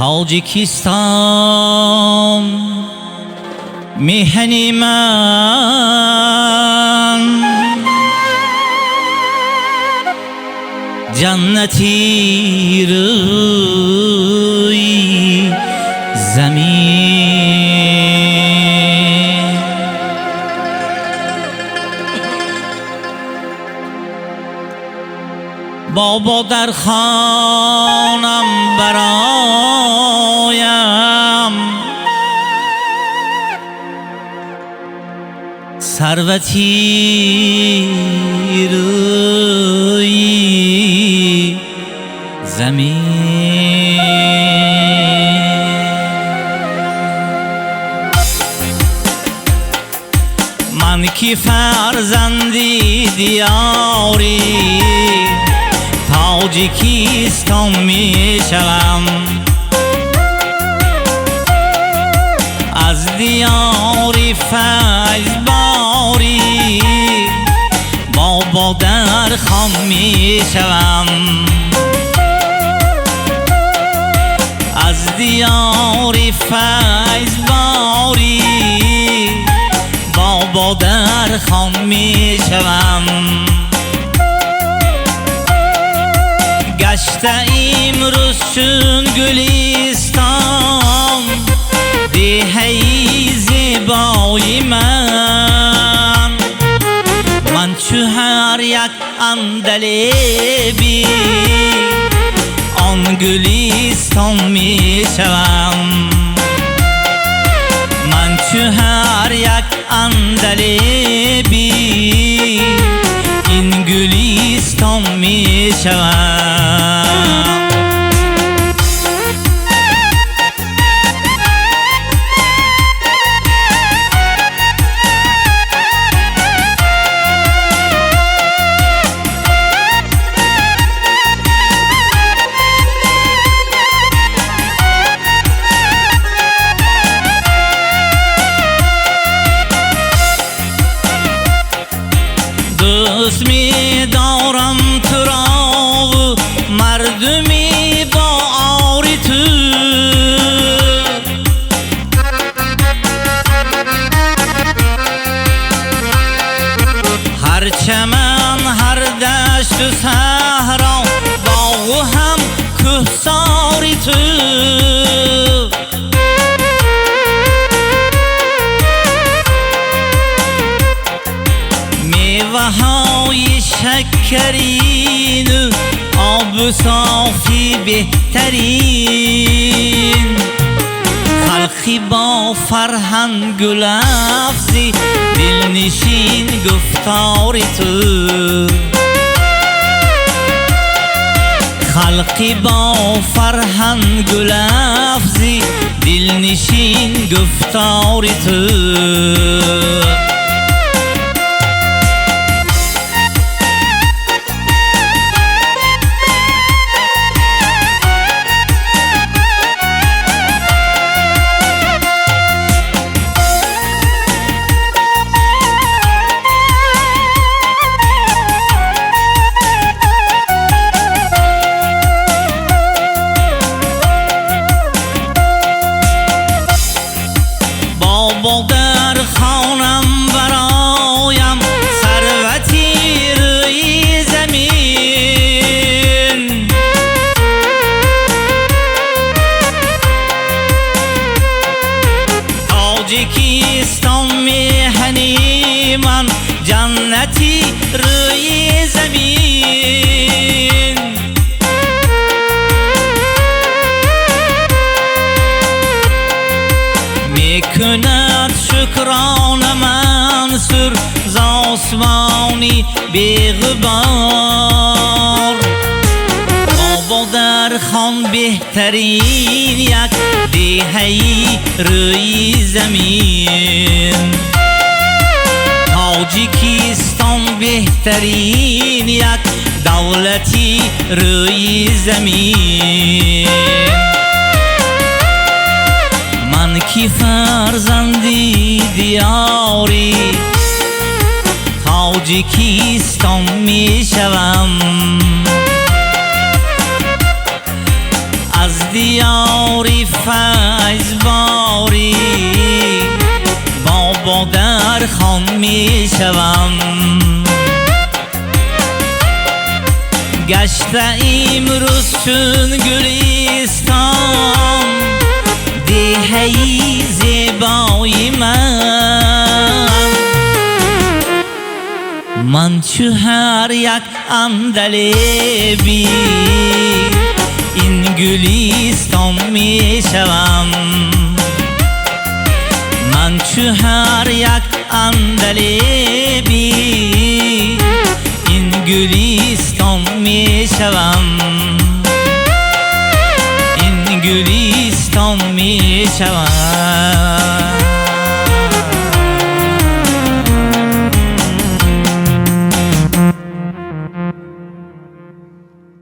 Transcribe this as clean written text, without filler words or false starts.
تاجیکستان میهنی من جنتی روی زمین بابا در خانم برایم ثروتی روی زمین من کی فرزندی دیاری تاجیکستان می شوم از دیاری فیضباری بابا در خان می شوم از دیاری فیضباری بابا در خان می شوم گشته امروز چون گلستان دهی زیبای من چو هر یک اندلیبی آن گلستان می شوم من چو هر یک اندلیبی این گلستان می شوم دوست می دارم تو را و مردمی با آری تو هر چمن هر دشت و صحرا باغ و هم کوهساری تو های شکرین و آب صافی بهترین خلقی با فرهنگ و لفظی دلنشین گفتار تو خلقی با فرهنگ و لفظی دلنشین گفتار تو بابا در خانم برایم ثروتی روی زمین تاجیکستان میهنی من جنتی روی زمین میکند شکران منصور ز آسمانی بیغبار بابا در خان بهترین یک دهی روی زمین تاجیکستان بهترین یک دولتی روی زمین من کی فرزندی دیاری تاجیکستان می شوم از دیاری فیضباری با در خان می شوم گشته امروز چون گلستان دهی زیبای من چو هر یک اندلیبی این گلستان می شوم من چو هر یک اندلیبی این گلستان می شوم این گلستان می شوم